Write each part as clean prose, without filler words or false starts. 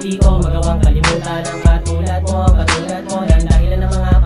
Di ko magawang kalimutan ang katulad mo, Nang dahilan ng mga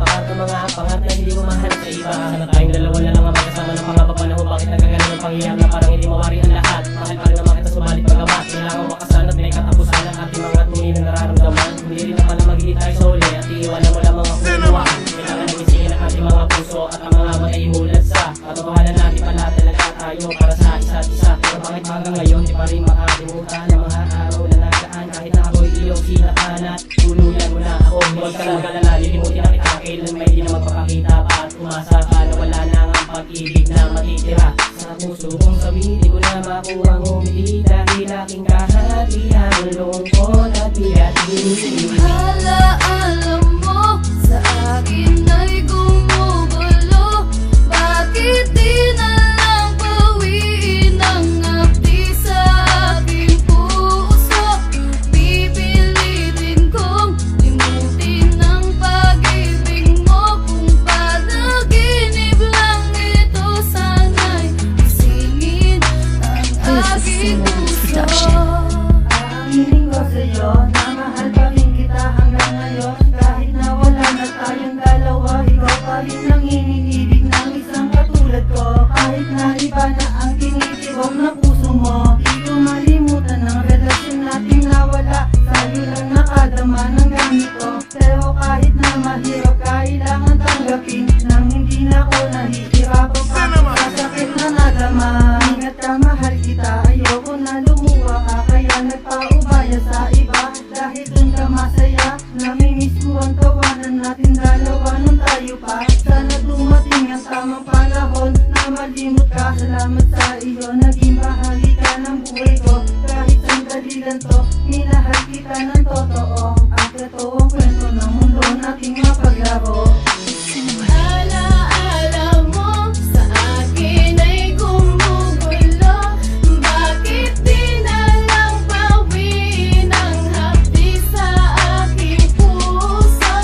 pangat na hindi ko mahanap sa iba. Sana tayong dalawa na lang ang magkasama ng pangaba panahon. Bakit nagkaganon ang pangyayari na parang hindi mawari ang lahat? Mahal pa rin naman kita subalit paggamat. Kailangan wakasan at may katapusan ang ating mga tunay na nararamdaman. Hindi rin naman na magiging tayo sa uli at iiwanan mo lamang ang kuluwaan. Kailangan na gisingin ang ating mga puso at ang mga mata imulat sa katotohanan natin pala talaga tayo para sa isa't isa. Pero bakit hanggang ngayon di pa rin makalimutan ang mga araw na nagaan? Kahit na ako'y iyong sinaan at tuluyan mo na ako. Huwag ka lang mag-alala, lilimutin na kita kailan may di na magpapakita pa. At umasa ka na wala na ang pag-ibig na matitira sa puso kong sabi. Di ko na makuha ang umili dahil aking kahatian, lungkot at bigat. Alam mo, sa akin ay gumugulo. Bakit di na lang bawiin ang ngapti sa aking puso? Pipilitin kong limutin ang pag-ibig mo. Kung panaginip lang ito, sana'y isingin ang aking puso. Aminin ko sa'yo na mahal pa rin kita hanggang ngayon. Kahit na wala na tayong dalawa, ikaw pa rin ang iniibig ng isang katulad ko. Kahit na iba na ang tinitibok na puso mo, di ko malimutan ang relasyon nating nawala. Sa'yo lang nakadama ng gamit ko. Pero kahit na mahirap, kailangan tanggapin nang hindi na ako nahihirapan pa sa sakit na nadama. Ingat ka, mahal kita, ayoko na lumuwa ka, kaya nagpaubaya sa iba. Dahil dun ka masaya, namimiss ko ang tawanan natin dalawa nung tayo pa. Sana dumating ang tamang panahon na malimot ka. Salamat sa iyo, naging bahagi ka ng buhay ko. Kahit sandali lang to, minahal kita ng totoo. Ang totoong kwento ng mundo nating mapaglaro. Alam mo, sa akin ay gumugulo. Bakit di na lang bawiin ang hapdi sa aking puso?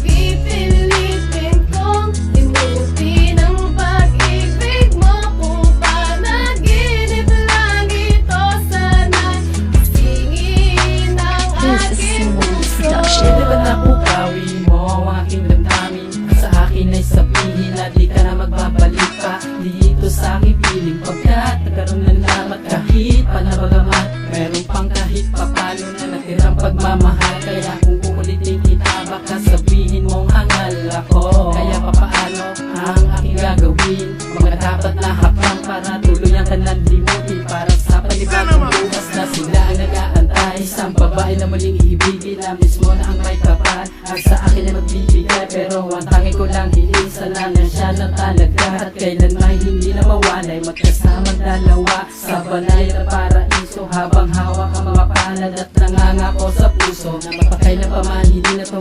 Pipilitin kong limutin ang pag-ibig mo. Kung panaginip lang ito, sana'y isingin ang aking puso. Pwede ba napukawi mo ang aking damdamin? Sa akin ay sabihin na di ka na magbabalik pa dito sa aking piling. Pagkat nagkaroon ng lamat kahit panabagamat, meron pang kahit papalo na natirang pagmamahal. Kaya kung kukulitin kita, baka sabihin mong hangal ako. Kaya papaano ang aking gagawin? Mga dapat na hakbang para tuluyan ka ng limutin. Para sa panibagong bukas na sila ang nag-aantay. Isang babae na muling iibigin na mismo na ang may kapal at sa akin ay magbibigay. Pero ang tangi ko lang hiling, sana na siya na talaga. At kailan may hindi na mawalay, magkasamang dalawa sa banay na paraiso. Habang hawak ang mga palad at nangangako sa puso na mapakailan pa man hindi na ito